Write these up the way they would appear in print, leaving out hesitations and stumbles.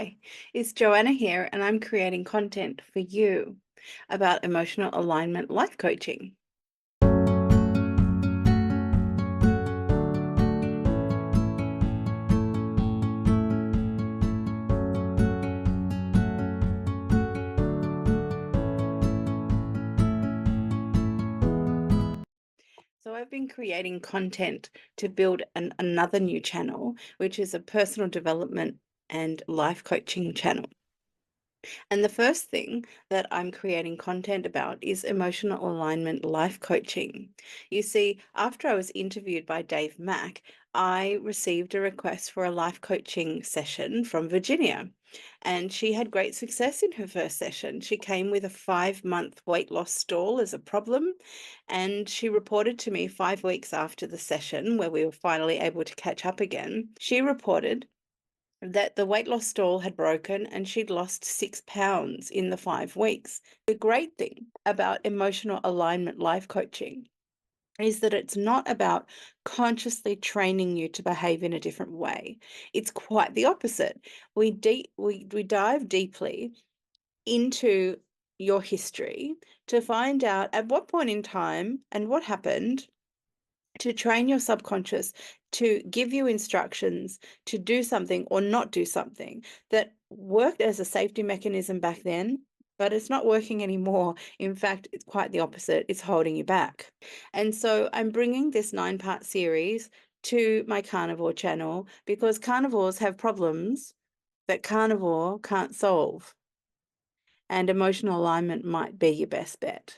Hi, it's Joanna here, and I'm creating content for you about emotional alignment life coaching. So, I've been creating content to build another new channel, which is a personal development and life coaching channel. And the first thing that I'm creating content about is emotional alignment life coaching. You see, after I was interviewed by Dave Mack, I received a request for a life coaching session from Virginia. And she had great success in her first session. She came with a 5-month weight loss stall as a problem. And she reported to me 5 weeks after the session, where we were finally able to catch up again. She reported that the weight loss stall had broken and she'd lost 6 pounds in the 5 weeks. The great thing about emotional alignment life coaching is that it's not about consciously training you to behave in a different way. It's quite the opposite. We dive deeply into your history to find out at what point in time and what happened to train your subconscious to give you instructions to do something or not do something that worked as a safety mechanism back then, but it's not working anymore. In fact, it's quite the opposite. It's holding you back. And so I'm bringing this 9-part series to my carnivore channel because carnivores have problems that carnivore can't solve. And emotional alignment might be your best bet.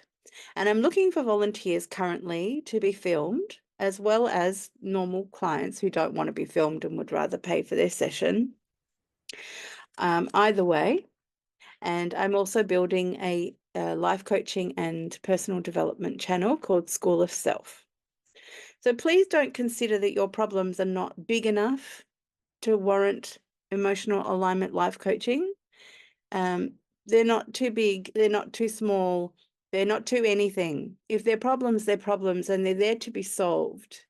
And I'm looking for volunteers currently to be filmed, as well as normal clients who don't want to be filmed and would rather pay for their session. Either way. And I'm also building a life coaching and personal development channel called School of Self. So please don't consider that your problems are not big enough to warrant emotional alignment life coaching. They're not too big, they're not too small, they're not too anything. If they're problems and they're there to be solved.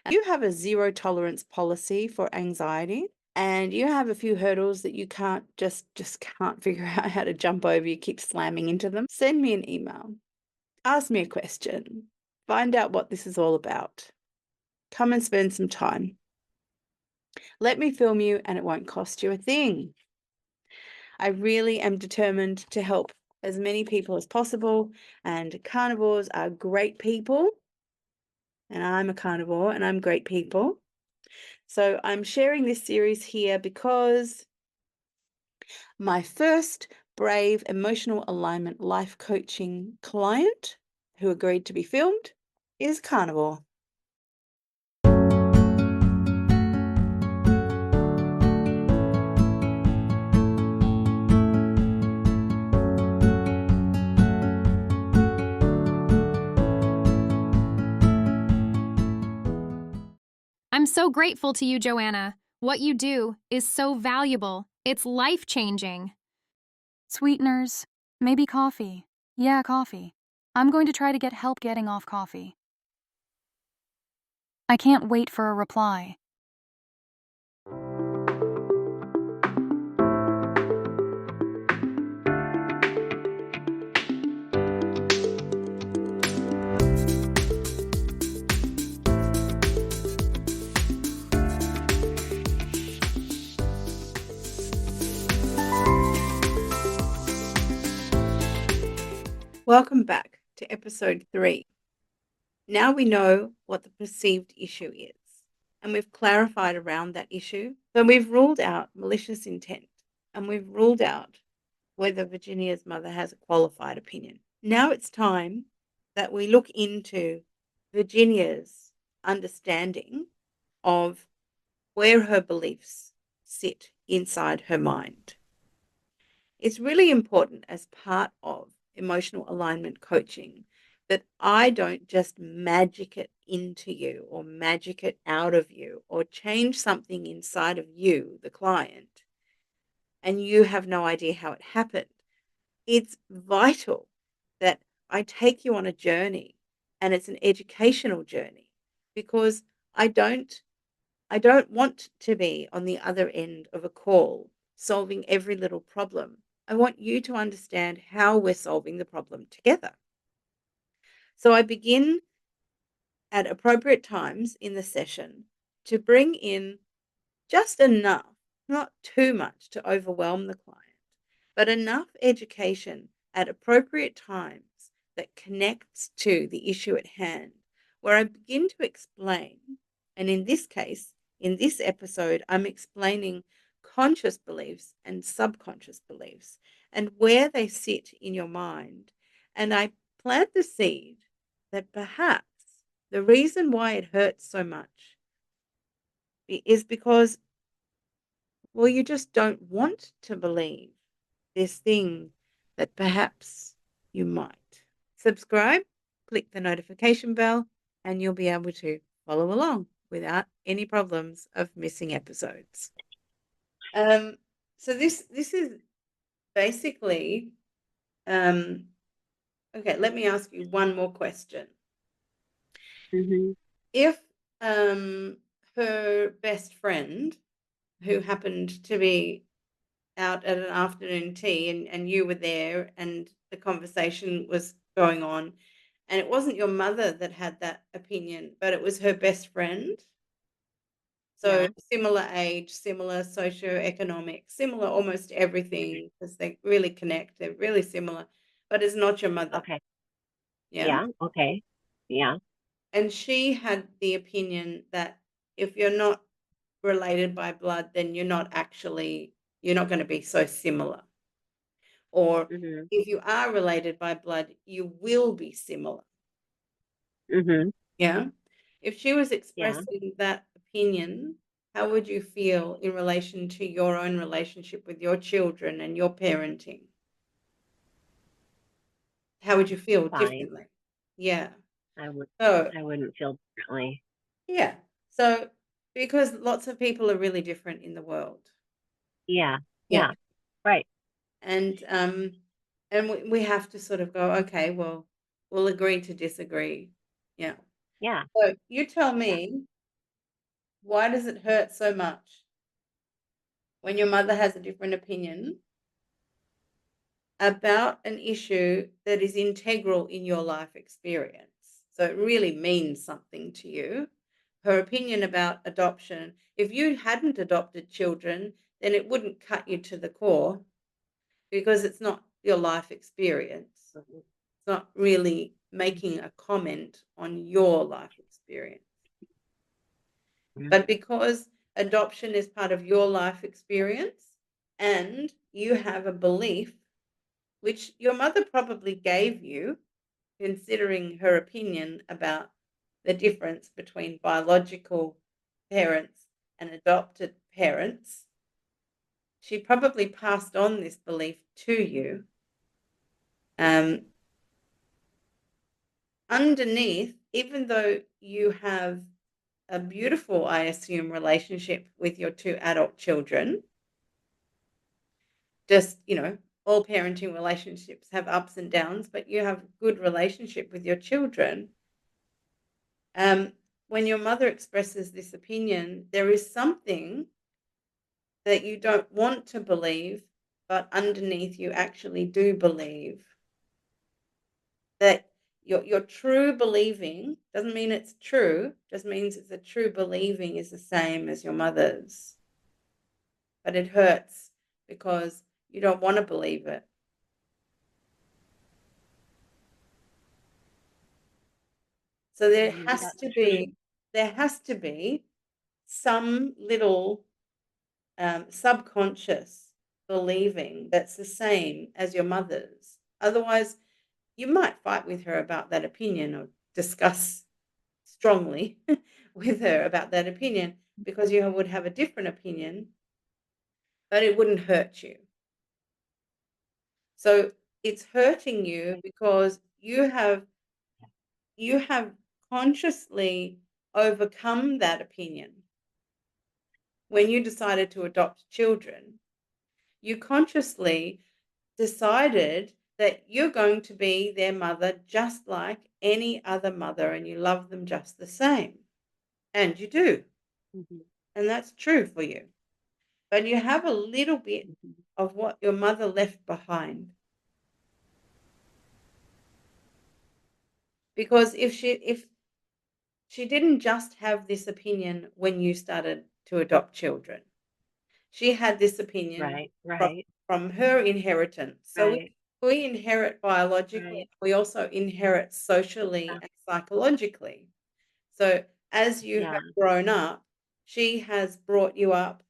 You have a zero tolerance policy for anxiety and you have a few hurdles that you can't just can't figure out how to jump over, you keep slamming into them. Send me an email. Ask me a question. Find out what this is all about. Come and spend some time. Let me film you and it won't cost you a thing. I really am determined to help as many people as possible, and carnivores are great people, and I'm a carnivore and I'm great people. So I'm sharing this series here because my first brave emotional alignment life coaching client who agreed to be filmed is carnivore. I'm so grateful to you, Joanna. What you do is so valuable. It's life-changing. Sweeteners, maybe coffee. Yeah, coffee. I'm going to try to get help getting off coffee. I can't wait for a reply. Welcome back to episode 3. Now we know what the perceived issue is, and we've clarified around that issue. So we've ruled out malicious intent, and we've ruled out whether Virginia's mother has a qualified opinion. Now it's time that we look into Virginia's understanding of where her beliefs sit inside her mind. It's really important as part of emotional alignment coaching that I don't just magic it into you or magic it out of you or change something inside of you, the client, and you have no idea how it happened. It's vital that I take you on a journey, and it's an educational journey, because I don't want to be on the other end of a call solving every little problem. I want you to understand how we're solving the problem together. So I begin at appropriate times in the session to bring in just enough, not too much to overwhelm the client, but enough education at appropriate times that connects to the issue at hand, where I begin to explain. And in this case, in this episode, I'm explaining conscious beliefs and subconscious beliefs and where they sit in your mind. And I plant the seed that perhaps the reason why it hurts so much is because, well, you just don't want to believe this thing that perhaps you might. Subscribe, click the notification bell, and you'll be able to follow along without any problems of missing episodes. Um, so this is basically okay. Let me ask you one more question. Mhm. If her best friend, who happened to be out at an afternoon tea and you were there and the conversation was going on, and it wasn't your mother that had that opinion, but it was her best friend. So Yeah. similar age, similar socioeconomic, similar almost everything because they really connect. They're really similar, but it's not your mother. Okay. Yeah. Yeah. Okay. Yeah. And she had the opinion that if you're not related by blood, then you're not going to be so similar. Or Mhm. if you are related by blood, you will be similar. Mhm. Yeah. If she was Yeah. expressing that opinion, how would you feel in relation to your own relationship with your children and your parenting? How would you feel Fine. differently? Yeah. I would. So, I wouldn't feel differently. yeah. So, because lots of people are really different in the world. Yeah. Yeah. Yeah. Right. And we have to sort of go, okay, well, we'll agree to disagree. Yeah. Yeah. So you tell Yeah. me, why does it hurt so much when your mother has a different opinion about an issue that is integral in your life experience? So it really means something to you. Her opinion about adoption, if you hadn't adopted children, then it wouldn't cut you to the core because it's not your life experience. It's not really making a comment on your life experience. Mhm. But because adoption is part of your life experience and you have a belief, which your mother probably gave you, considering her opinion about the difference between biological parents and adopted parents, she probably passed on this belief to you. Underneath, even though you have a beautiful, I assume, relationship with your two adult children, just, all parenting relationships have ups and downs, but you have good relationship with your children. Um, when your mother expresses this opinion, there is something that you don't want to believe, but underneath you actually do believe that your true believing doesn't mean it's true, just means it's a true believing is the same as your mother's. But it hurts because you don't want to believe it. So That's true. there has to be some little subconscious believing that's the same as your mother's. Otherwise, you might fight with her about that opinion or discuss strongly with her about that opinion because you would have a different opinion, but it wouldn't hurt you. So it's hurting you because you have consciously overcome that opinion. When you decided to adopt children, you consciously decided that you're going to be their mother just like any other mother and you love them just the same. And you do. Mhm. And that's true for you. but you have a little bit of what your mother left behind. Because if she didn't just have this opinion when you started to adopt children, she had this opinion Right. from her inheritance. So Right. we inherit biologically, Right. we also inherit socially Yeah. and psychologically. So as you Yeah. have grown up, she has brought you up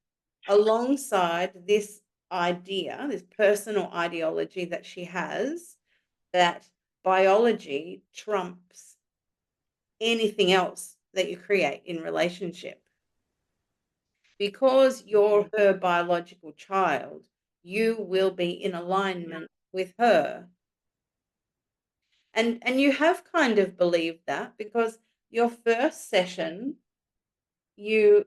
alongside this idea, this personal ideology that she has, that biology trumps anything else that you create in relationship. Because you're her biological child, you will be in alignment with her. And you have kind of believed that because your first session, you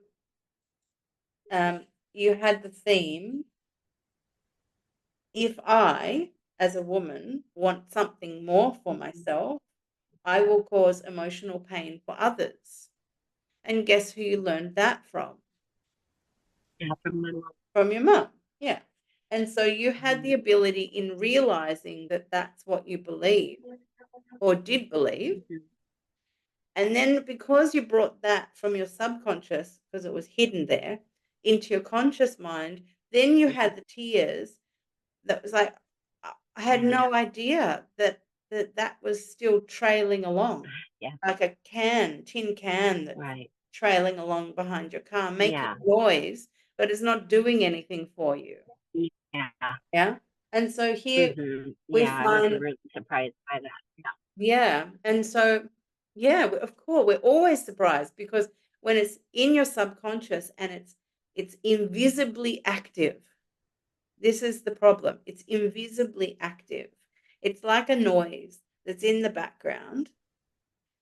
you had the theme, if I, as a woman, want something more for myself, I will cause emotional pain for others. And guess who you learned that from? Yeah. From my mom. From your mum. Yeah. And so you had the Mhm. ability in realizing that that's what you believe or did believe. Mhm. And then because you brought that from your subconscious, because it was hidden there, into your conscious mind, then you had the tears that was like, I had Yeah. no idea that was still trailing along, Yeah. like a tin can that's Right. trailing along behind your car, making Yeah. noise, but it's not doing anything for you. Yeah. Yeah. And so here we Yeah. I was find, really surprised by that. Yeah. yeah. And so, yeah, of course, we're always surprised because when it's in your subconscious and it's invisibly active. This is the problem. It's invisibly active. It's like a noise that's in the background,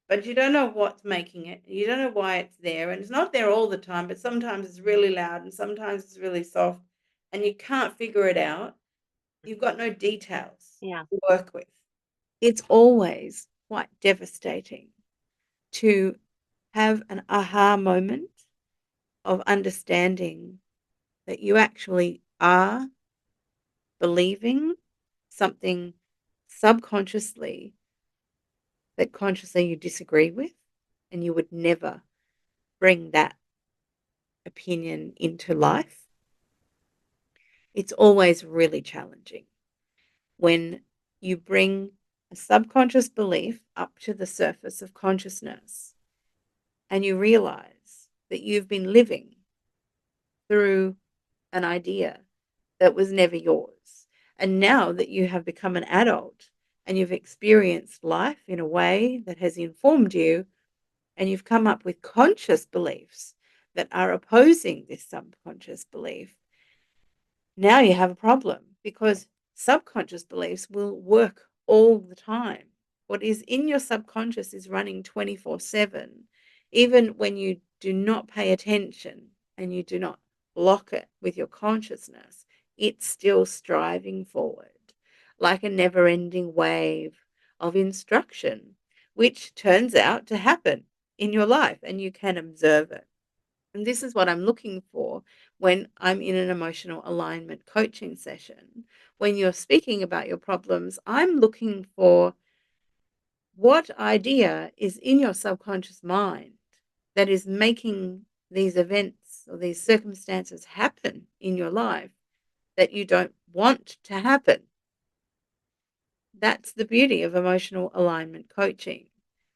but you don't know what's making it. You don't know why it's there. And it's not there all the time, but sometimes it's really loud and sometimes it's really soft and you can't figure it out. You've got no details Yeah. to work with. It's always quite devastating to have an aha moment of understanding that you actually are believing something subconsciously that consciously you disagree with, and you would never bring that opinion into life. It's always really challenging when you bring a subconscious belief up to the surface of consciousness and you realize that you've been living through an idea that was never yours. And now that you have become an adult and you've experienced life in a way that has informed you, and you've come up with conscious beliefs that are opposing this subconscious belief, now you have a problem because subconscious beliefs will work all the time. What is in your subconscious is running 24/7. Even when you do not pay attention and you do not block it with your consciousness, it's still striving forward like a never ending wave of instruction, which turns out to happen in your life and you can observe it. And this is what I'm looking for when I'm in an emotional alignment coaching session. When you're speaking about your problems, I'm looking for what idea is in your subconscious mind that is making these events or these circumstances happen in your life that you don't want to happen. That's the beauty of emotional alignment coaching.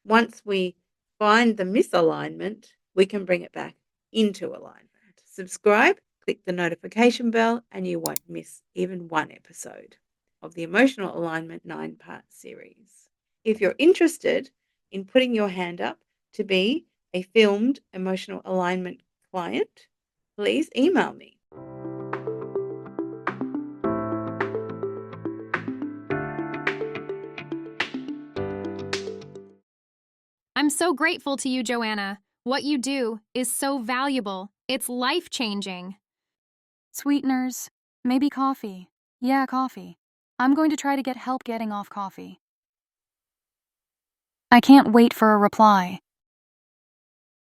Once we find the misalignment, we can bring it back into alignment. Subscribe, click the notification bell, and you won't miss even one episode of the Emotional Alignment 9-part series. If you're interested in putting your hand up to be a filmed emotional alignment client, please email me. I'm so grateful to you, Joanna. What you do is so valuable. It's life-changing. Sweeteners, maybe coffee. Yeah, coffee. I'm going to try to get help getting off coffee. I can't wait for a reply.